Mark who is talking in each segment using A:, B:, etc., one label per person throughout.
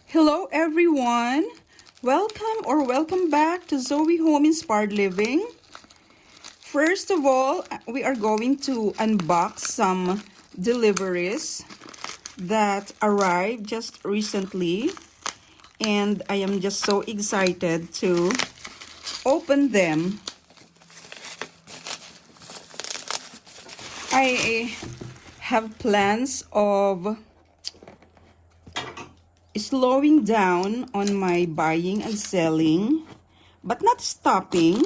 A: Hello everyone! Welcome back to Zoe Home Inspired Living. First of all, we are going to unbox some deliveries that arrived just recently, and I am just so excited to open them. I have plans of slowing down on my buying and selling, but not stopping.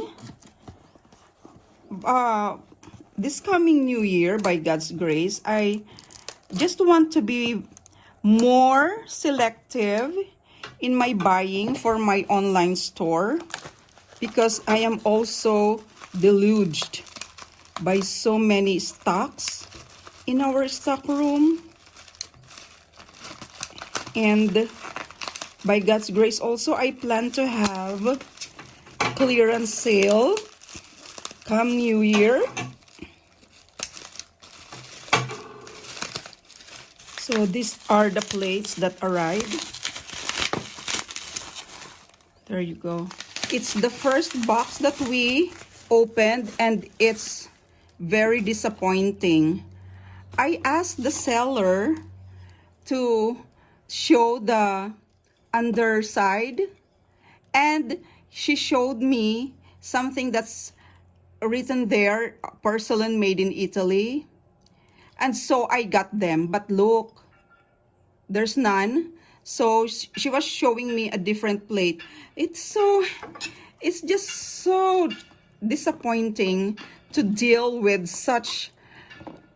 A: This coming new year, by God's grace, I just want to be more selective in my buying for my online store, because I am also deluged by so many stocks in our stock room. And by God's grace also, I plan to have clearance sale come New Year. So these are the plates that arrived. There you go. It's the first box that we opened, and it's very disappointing. I asked the seller to show the underside, and she showed me something that's written there, porcelain made in Italy. And so I got them, but look, there's none. So she was showing me a different plate. It's just so disappointing to deal with such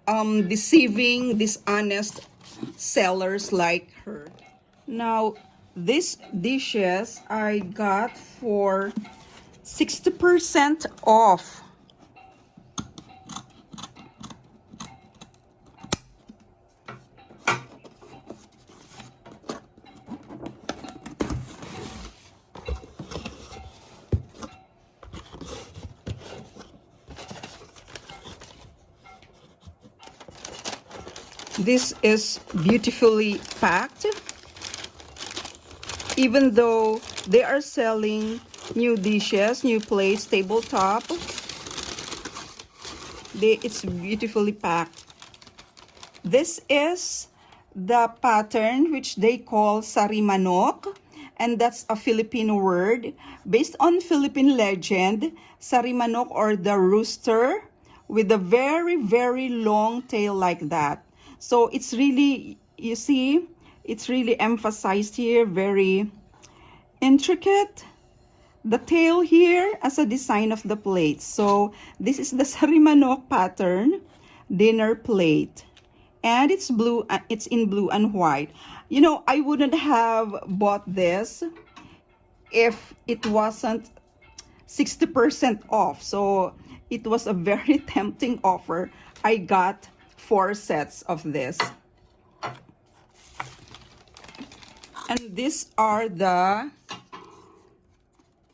A: deceiving, dishonest sellers like her. Now, these dishes I got for 60% off. This is beautifully packed. Even though they are selling new dishes, new plates, tabletop, it's beautifully packed. This is the pattern which they call sarimanok, and that's a Filipino word based on Philippine legend. Sarimanok, or the rooster with a very, very long tail like that. So it's really, you see, it's really emphasized here, very intricate. The tail here as a design of the plate. So this is the sarimanok pattern dinner plate, and it's blue. It's in blue and white. You know, I wouldn't have bought this if it wasn't 60% off. So it was a very tempting offer. I got 4 sets of this. And these are the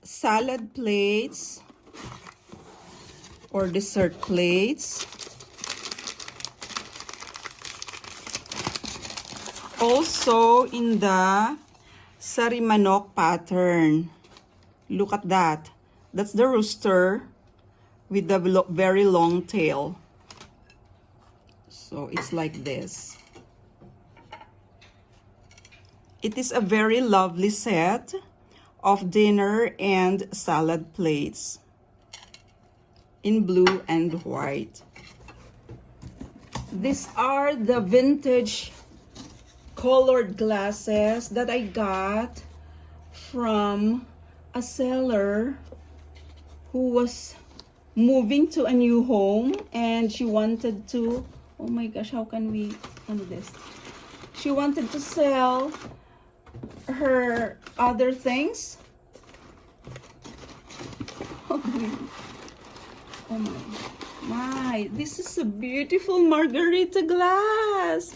A: salad plates or dessert plates. Also in the sarimanok pattern. Look at that. That's the rooster with the very long tail. So it's like this. It is a very lovely set of dinner and salad plates in blue and white. These are the vintage colored glasses that I got from a seller who was moving to a new home, and she wanted to, oh my gosh, how can we do this? She wanted to sell her other things. Oh my, this is a beautiful margarita glass.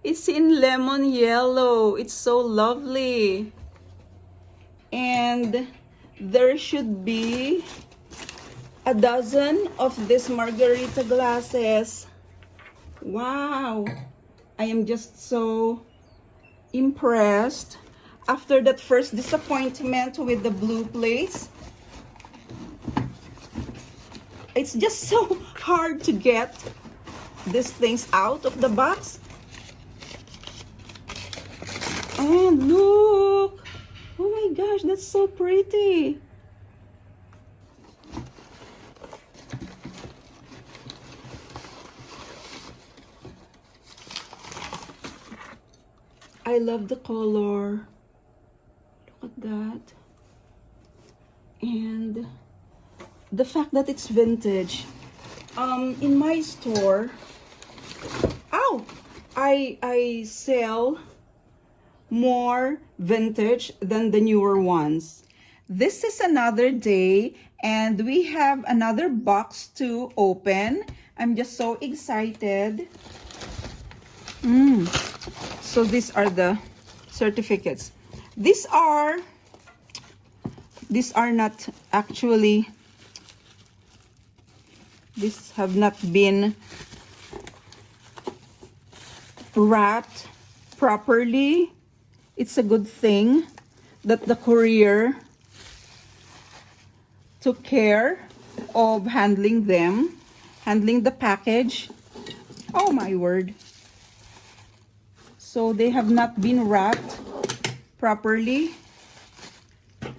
A: It's in lemon yellow. It's so lovely. And there should be a dozen of these margarita glasses. Wow, I am just so impressed. after that first disappointment with the blue plates. It's just so hard to get these things out of the box. And look! Oh my gosh, that's so pretty. I love the color. Look at that. And the fact that it's vintage. In my store, I sell more vintage than the newer ones. This is another day and we have another box to open. I'm just so excited. So these are the certificates. These are not actually, these have not been wrapped properly. It's a good thing that the courier took care of handling them, handling the package. Oh my word. So they have not been wrapped properly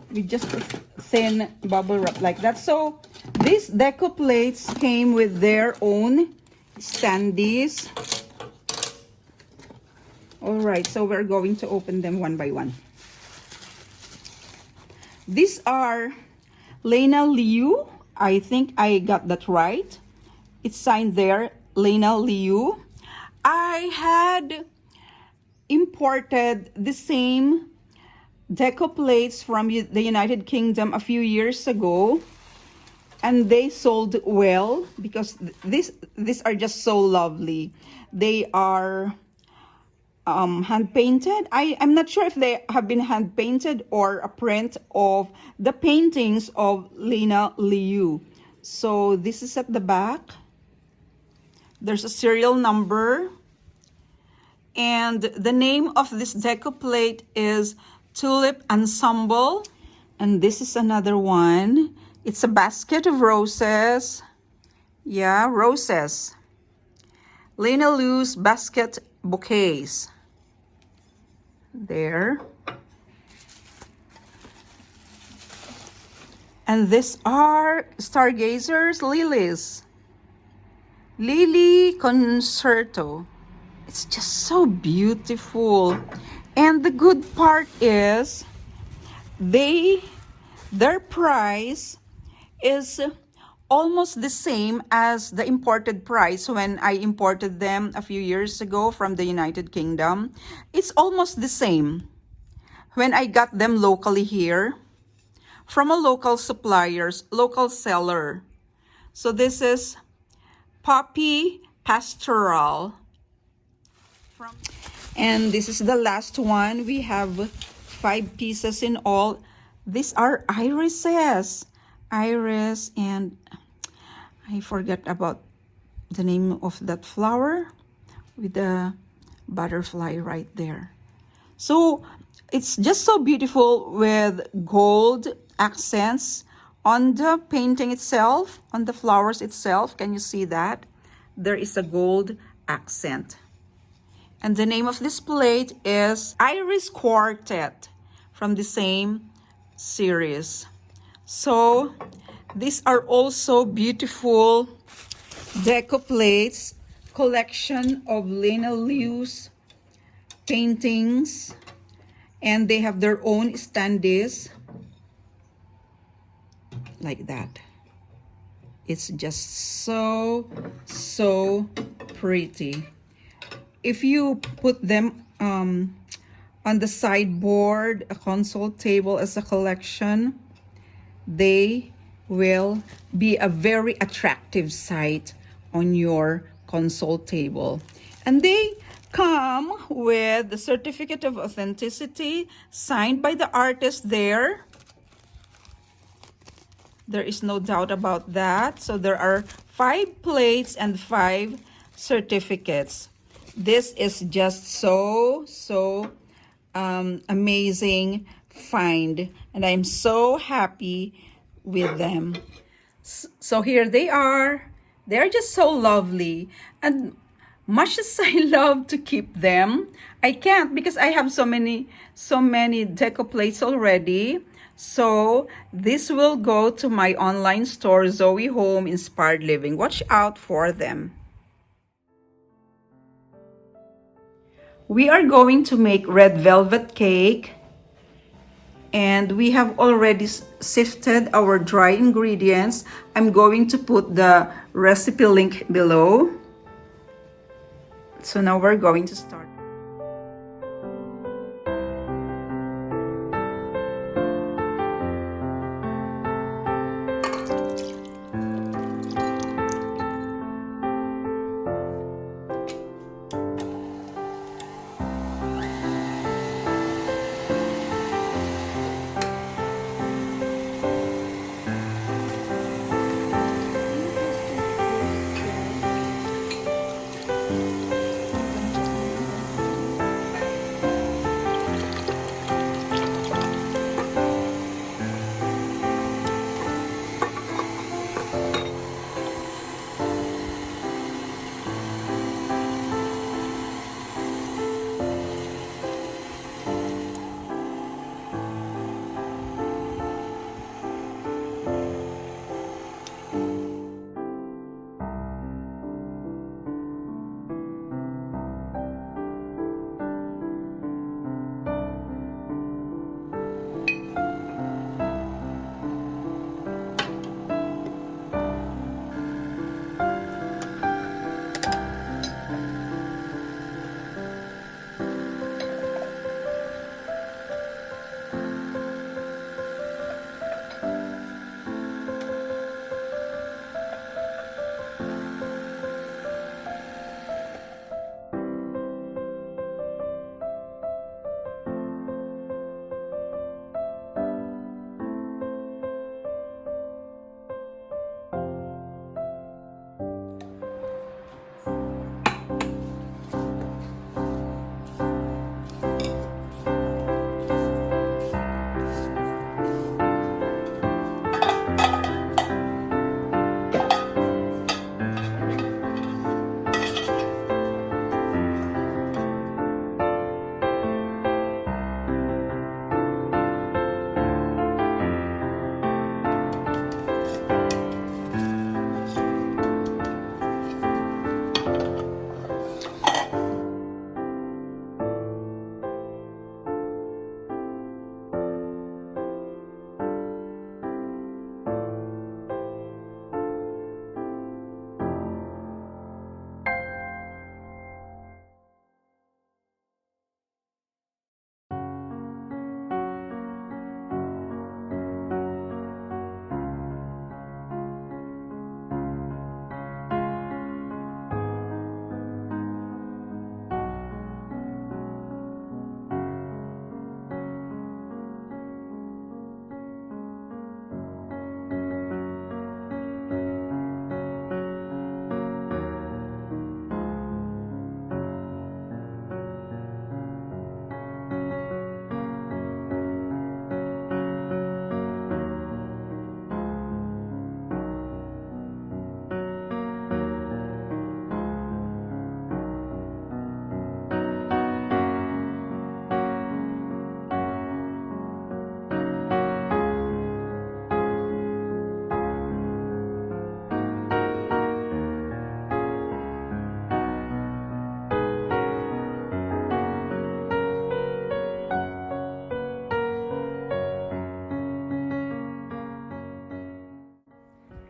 A: with just a thin bubble wrap like that. So these deco plates came with their own standees. All right, so we're going to open them one by one. These are Lena Liu. I think I got that right. It's signed there, Lena Liu. I had imported the same deco plates from the United Kingdom a few years ago, and they sold well because these are just so lovely. They are hand painted. I'm not sure if they have been hand painted or a print of the paintings of Lena Liu. So this is at the back. There's a serial number. And the name of this deco plate is Tulip Ensemble. And this is another one. It's a basket of roses. Yeah, roses. Lena Liu's basket bouquets. There. And these are stargazers, lilies. Lily Concerto. It's just so beautiful. And the good part is their price is almost the same as the imported price when I imported them a few years ago from the United Kingdom. It's almost the same when I got them locally here from a local suppliers, local seller. So this is Poppy Pastoral. And this is the last one. We have 5 pieces in all. These are irises. Iris, and I forget about the name of that flower with the butterfly right there. So it's just so beautiful with gold accents on the painting itself, on the flowers itself. Can you see that? There is a gold accent. And the name of this plate is Iris Quartet from the same series. So these are also beautiful deco plates, collection of Lena Liu's paintings, and they have their own standees like that. It's just so pretty. If you put them on the sideboard, a console table as a collection, they will be a very attractive sight on your console table. And they come with the certificate of authenticity signed by the artist there. There is no doubt about that. So there are 5 plates and 5 certificates. This is just so amazing find, and I'm so happy with them. So here they are. They're just so lovely. And much as I love to keep them, I can't because I have so many deco plates already. So this will go to my online store, Zoe Home Inspired Living. Watch out for them. We are going to make red velvet cake, and we have already sifted our dry ingredients. I'm going to put the recipe link below. So now we're going to start.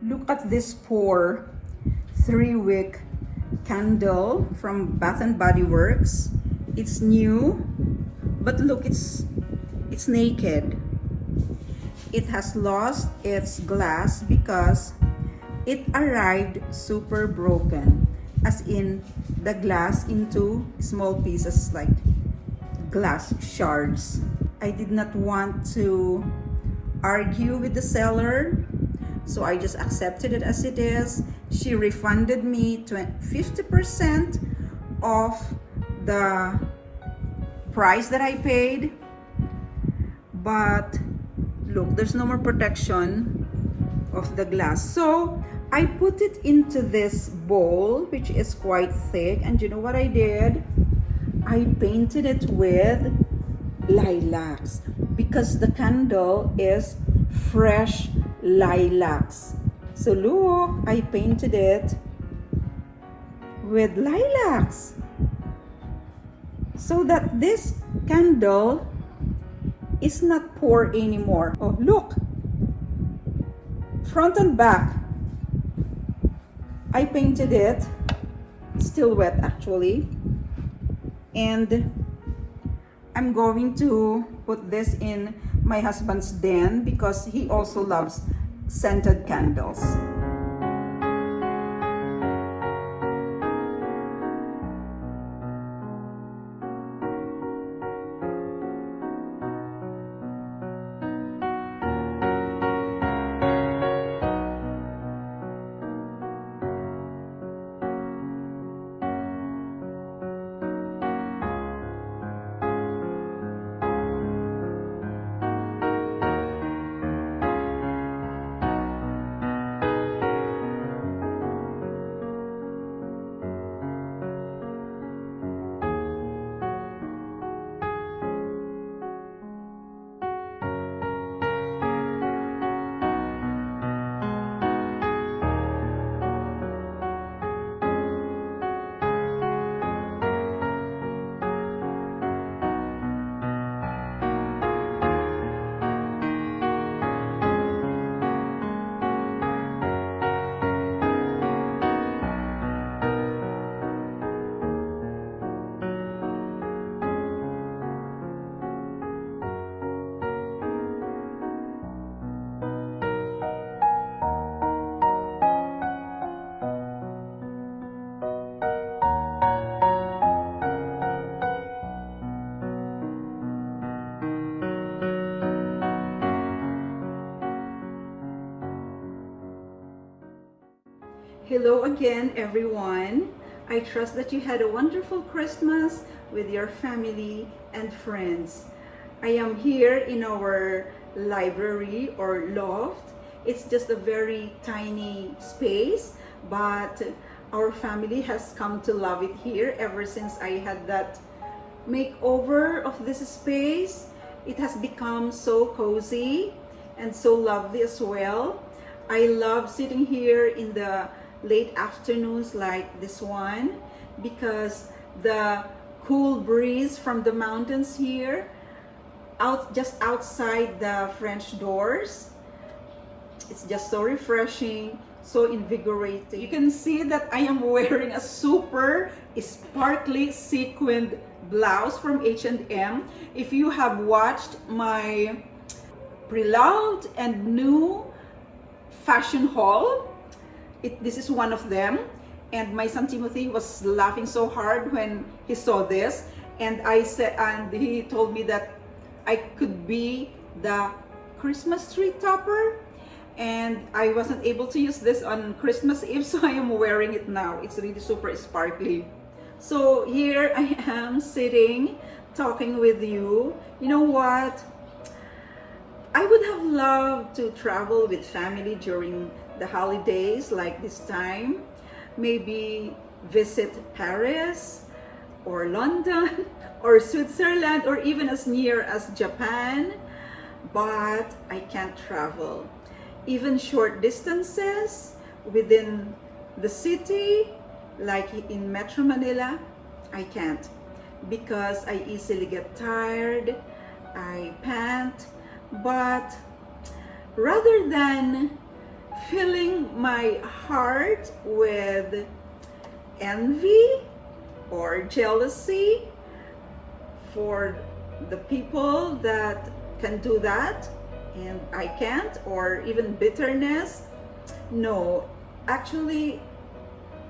A: Look at this pour 3-wick candle from Bath and Body Works. It's new, but look, it's naked. It has lost its glass because it arrived super broken, as in the glass into small pieces like glass shards. I did not want to argue with the seller, so I just accepted it as it is. She refunded me 50% of the price that I paid. But look, there's no more protection of the glass. So I put it into this bowl, which is quite thick. And you know what I did? I painted it with lilacs because the candle is fresh lilacs. So look, I painted it with lilacs so that this candle is not poor anymore. Oh, look, front and back. I painted it, still wet actually, and I'm going to put this in my husband's den because he also loves scented candles. Hello again, everyone. I trust that you had a wonderful Christmas with your family and friends. I am here in our library or loft. It's just a very tiny space, but our family has come to love it here ever since I had that makeover of this space. It has become so cozy and so lovely as well. I love sitting here in the late afternoons like this one because the cool breeze from the mountains here just outside the French doors, it's just so refreshing, so invigorating. You can see that I am wearing a super sparkly sequined blouse from H&M. If you have watched my pre-loved and new fashion haul, this is one of them, and my son Timothy was laughing so hard when he saw this, and he told me that I could be the Christmas tree topper, and I wasn't able to use this on Christmas Eve, so I am wearing it now. It's really super sparkly. So here I am sitting talking with you. You know what? I would have loved to travel with family during the holidays like this time. Maybe visit Paris or London or Switzerland or even as near as Japan. But I can't travel. Even short distances within the city, like in Metro Manila, I can't because I easily get tired, I pant. But rather than filling my heart with envy or jealousy for the people that can do that and I can't, or even bitterness, no, actually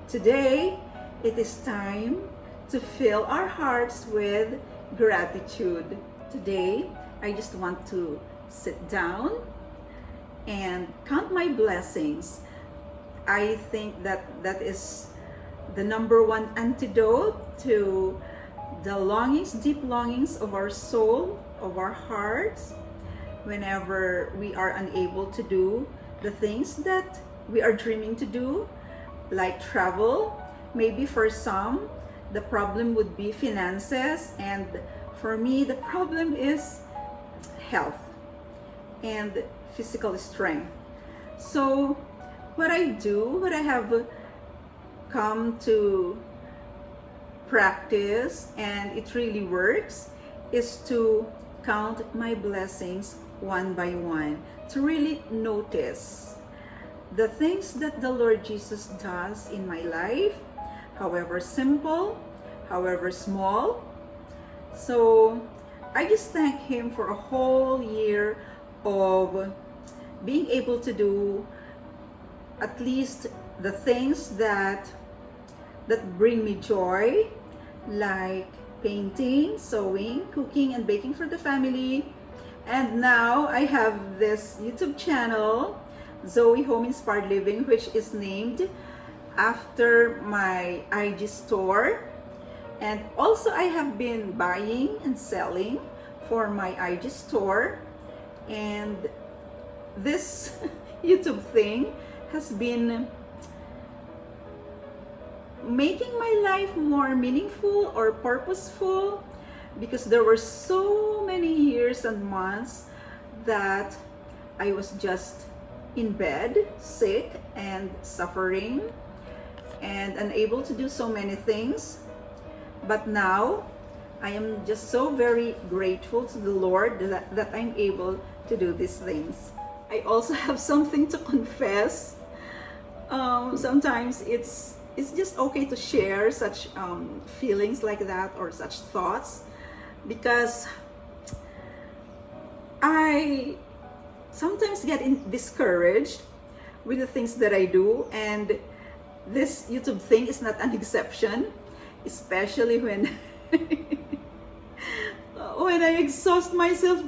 A: today it is time to fill our hearts with gratitude. Today I just want to sit down and count my blessings. I think that is the number one antidote to the longings, deep longings of our soul, of our hearts, whenever we are unable to do the things that we are dreaming to do, like travel. Maybe for some, the problem would be finances, and for me, the problem is health and physical strength. So what I have come to practice, and it really works, is to count my blessings one by one, to really notice the things that the Lord Jesus does in my life, however simple, however small. So I just thank Him for a whole year of being able to do at least the things that bring me joy, like painting, sewing, cooking, and baking for the family. And now I have this YouTube channel, Zoe Home Inspired Living, which is named after my IG store. And also I have been buying and selling for my IG store. And this YouTube thing has been making my life more meaningful or purposeful, because there were so many years and months that I was just in bed, sick and suffering and unable to do so many things. But now I am just so very grateful to the Lord that I'm able to do these things. I also have something to confess. Sometimes it's just okay to share such feelings like that, or such thoughts, because I sometimes get discouraged with the things that I do, and this YouTube thing is not an exception, especially when when I exhaust myself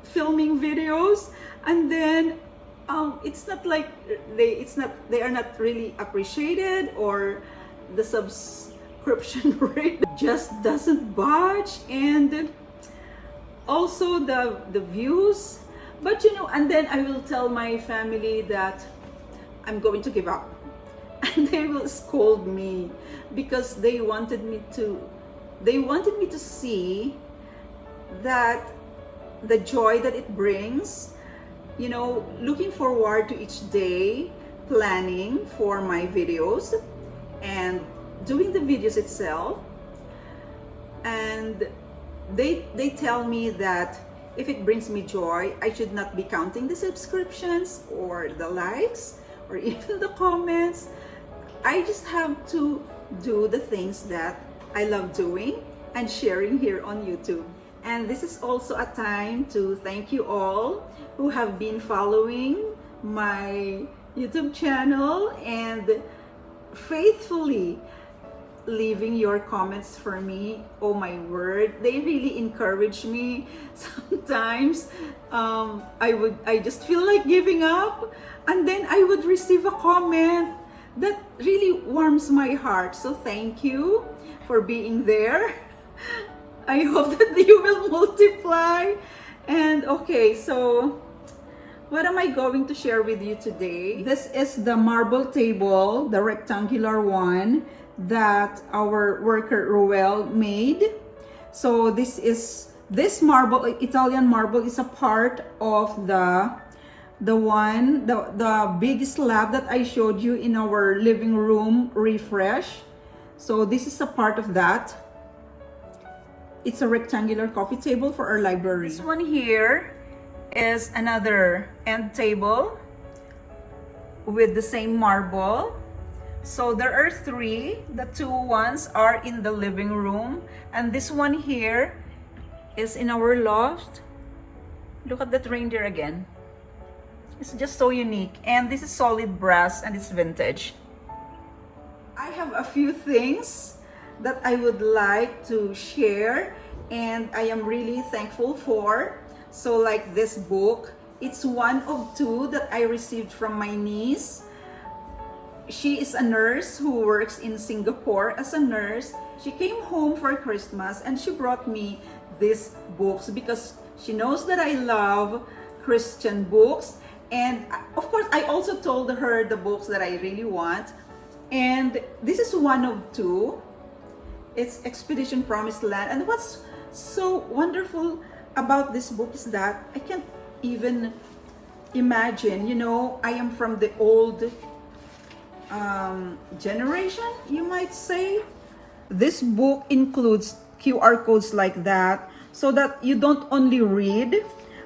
A: filming videos, and then it's not like they are not really appreciated, or the subscription rate just doesn't budge, and also the views. But and then I will tell my family that I'm going to give up, and they will scold me, because they wanted me to see that the joy that it brings, looking forward to each day, planning for my videos and doing the videos itself. And they tell me that if it brings me joy, I should not be counting the subscriptions or the likes or even the comments. I just have to do the things that I love doing and sharing here on YouTube. And this is also a time to thank you all who have been following my YouTube channel and faithfully leaving your comments for me. Oh my word, they really encourage me. Sometimes I just feel like giving up, and then I would receive a comment that really warms my heart. So thank you for being there. I hope that you will multiply. And okay, so what am I going to share with you today? This is the marble table, the rectangular one that our worker Roel made. So this marble, Italian marble, is a part of the big slab that I showed you in our living room refresh. So this is a part of that. It's a rectangular coffee table for our library. This one here is another end table with the same marble. So there are three. The two ones are in the living room, and this one here is in our loft. Look at that reindeer again. It's just so unique, and this is solid brass and it's vintage. I have a few things that I would like to share, and I am really thankful for. So like this book, it's one of two that I received from my niece. she is a nurse who works in Singapore as a nurse. She came home for Christmas and she brought me these books because she knows that I love Christian books. And of course, I also told her the books that I really want. And this is one of two. It's Expedition Promised Land. And what's so wonderful about this book is that I can't even imagine, I am from the old generation, you might say. This book includes QR codes like that so that you don't only read,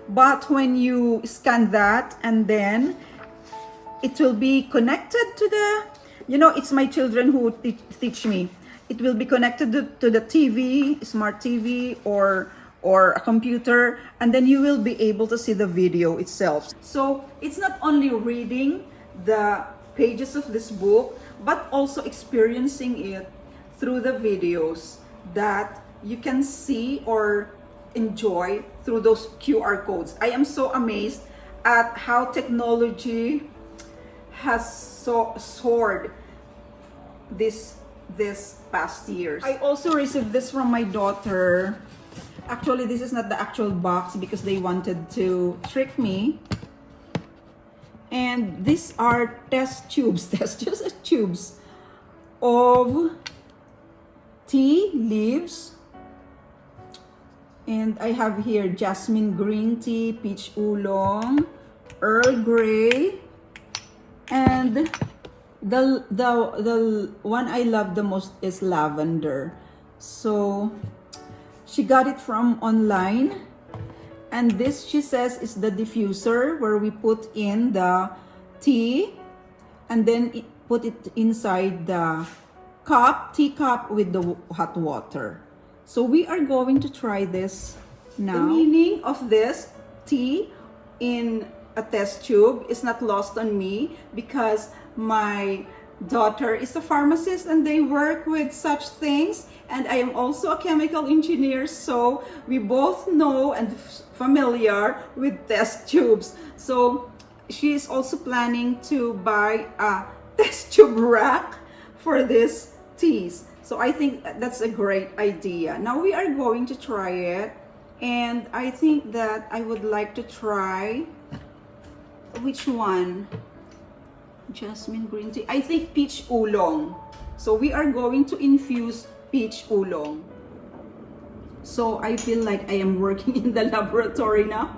A: but when you scan that and then it will be connected to the, it's my children who teach me. It will be connected to the TV, smart TV, or a computer, and then you will be able to see the video itself. So it's not only reading the pages of this book, but also experiencing it through the videos that you can see or enjoy through those QR codes. I am so amazed at how technology has soared this past years. I also received this from my daughter. Actually, this is not the actual box because they wanted to trick me. And these are test tubes of tea leaves. And I have here jasmine green tea, peach oolong, Earl Grey, and the one I love the most is lavender. So she got it from online, and this, she says, is the diffuser where we put in the tea and then put it inside the teacup with the hot water. So we are going to try this now. The meaning of this tea in a test tube is not lost on me because my daughter is a pharmacist and they work with such things, and I am also a chemical engineer, so we both know and familiar with test tubes. So she is also planning to buy a test tube rack for these teas. So I think that's a great idea. Now we are going to try it, and I think that I would like to try, which one? Jasmine green tea. I think peach oolong. So we are going to infuse peach oolong. So I feel like I am working in the laboratory now.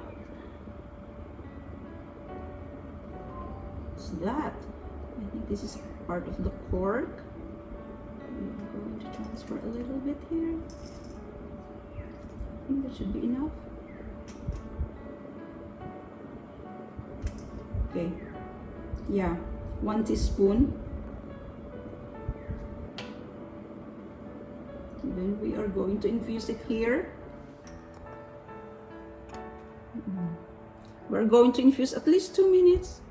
A: What's that? I think this is part of the cork. I'm going to transfer a little bit here. I think that should be enough. Okay. Yeah, 1 teaspoon. And then we are going to infuse it here. We're going to infuse at least 2 minutes.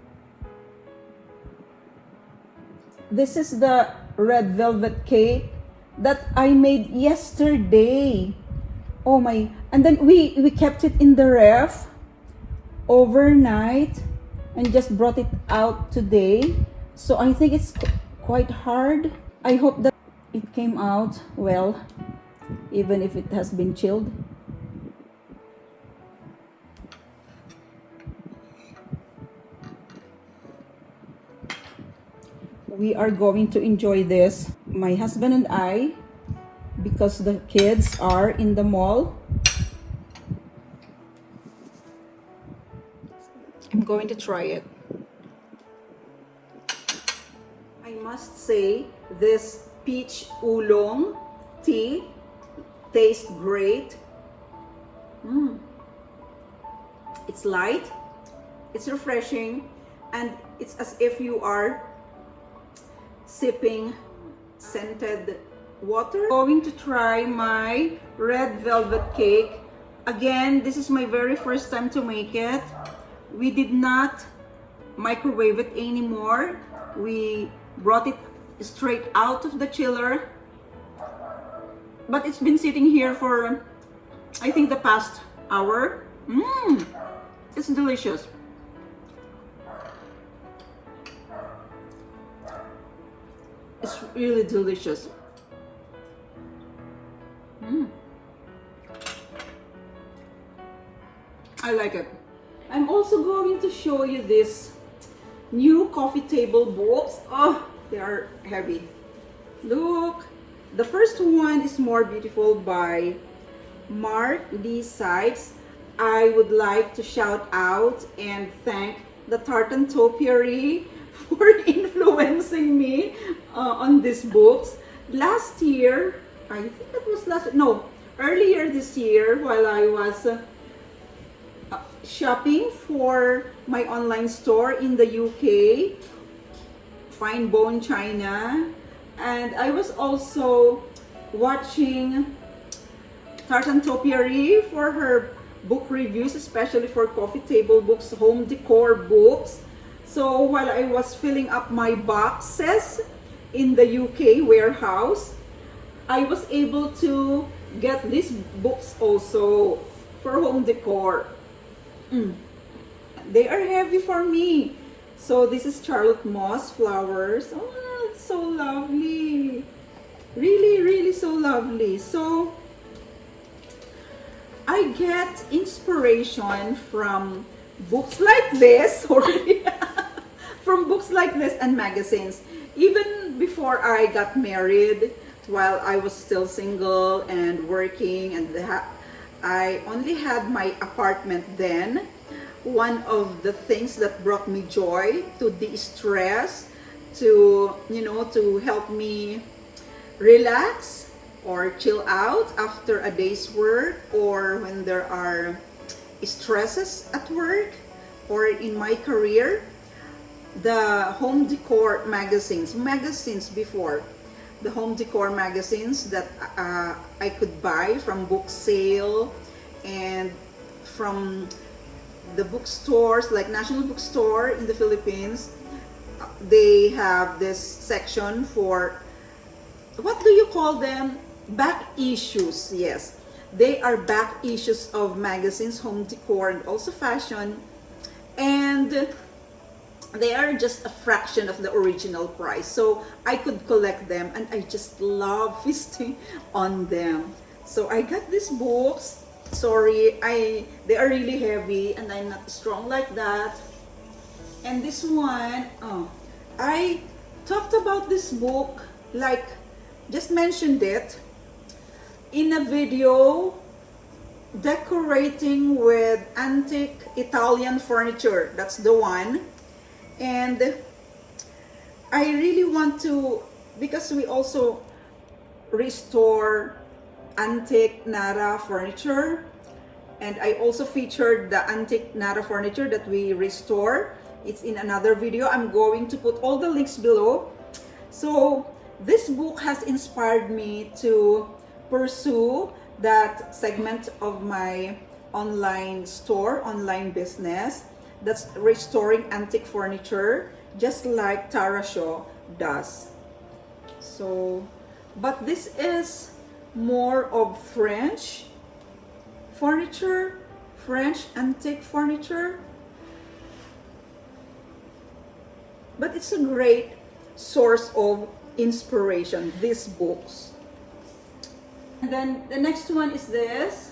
A: This is the red velvet cake that I made yesterday. Oh my, and then we kept it in the ref overnight and just brought it out today. So I think it's quite hard. I hope that it came out well, even if it has been chilled. We are going to enjoy this, my husband and I, because the kids are in the mall. I'm going to try it. I must say, this peach oolong tea tastes great. It's light, it's refreshing, and it's as if you are sipping scented water. Going to try my red velvet cake. Again, this is my very first time to make it. We did not microwave it anymore. We brought it straight out of the chiller. But it's been sitting here for, I think, the past hour. It's delicious. It's really delicious. I like it. I'm also going to show you this new coffee table books. Oh, they are heavy. Look, the first one is More Beautiful by Mark D. Sykes. I would like to shout out and thank the Tartan Topiary for influencing me on these books. Last year, I think it was earlier this year, while I was shopping for my online store in the UK, Fine Bone China, and I was also watching Tartan Topiary for her book reviews, especially for coffee table books, home decor books. So while I was filling up my boxes in the UK warehouse, I was able to get these books also for home decor. They are heavy for me. So this is Charlotte Moss Flowers. Oh, it's so lovely. Really, really so lovely. So I get inspiration from books like this, from books like this and magazines. Even before I got married, while I was still single and working, and I only had my apartment then. One of the things that brought me joy, to de-stress, to help me relax or chill out after a day's work, or when there are stresses at work or in my career, the home decor magazines before, the home decor magazines that I could buy from book sale and from the bookstores like National Bookstore in the Philippines. They have this section for, what do you call them? Back issues. Yes, they are back issues of magazines, home decor, and also fashion, and they are just a fraction of the original price. So I could collect them, and I just love feasting on them. So I got these books. Sorry, they are really heavy, and I'm not strong like that. And this one, I talked about this book, like just mentioned it in a video, decorating with antique Italian furniture. That's the one. And I really want to, because we also restore antique Nara furniture, and I also featured the antique Nara furniture that we restore. It's in another video. I'm going to put all the links below. So this book has inspired me to pursue that segment of my online store, online business, that's restoring antique furniture, just like Tara Shaw does. So, but this is more of French furniture, French antique furniture. But it's a great source of inspiration, these books. And then the next one is this,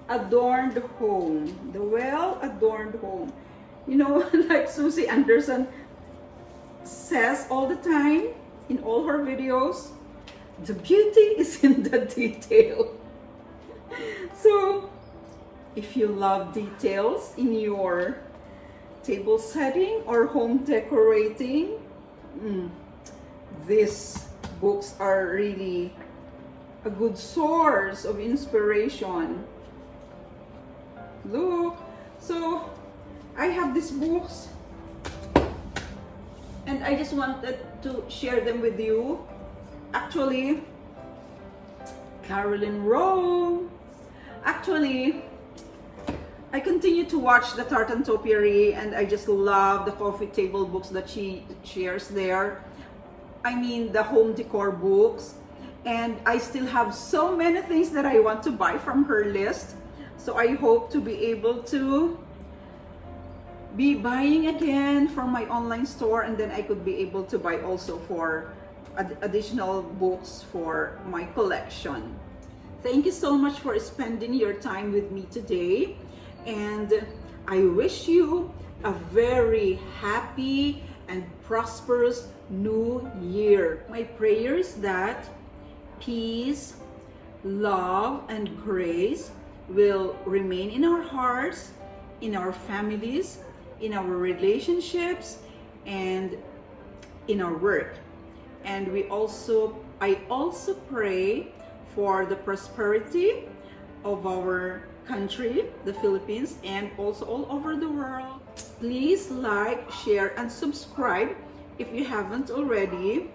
A: Adorned Home, the well-adorned home. You know, like Susie Anderson says all the time in all her videos, the beauty is in the detail. So if you love details in your table setting or home decorating, these books are really a good source of inspiration. Look, so I have these books, and I just wanted to share them with you. Actually, Carolyn Rowe. Actually, I continue to watch the Tartan Topiary, and I just love the coffee table books that she shares there. I mean, the home decor books. And I still have so many things that I want to buy from her list. So I hope to be able to be buying again from my online store, and then I could be able to buy also for additional books for my collection. Thank you so much for spending your time with me today, and I wish you a very happy and prosperous new year. My prayer is that peace, love, and grace will remain in our hearts, in our families, in our relationships, and in our work. And I also pray for the prosperity of our country, the Philippines, and also all over the world. Please like, share, and subscribe if you haven't already.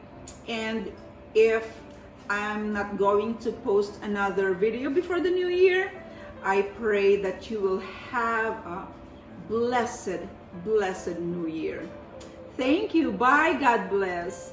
A: And if I'm not going to post another video before the new year, I pray that you will have a blessed new year. Thank you. Bye. God bless.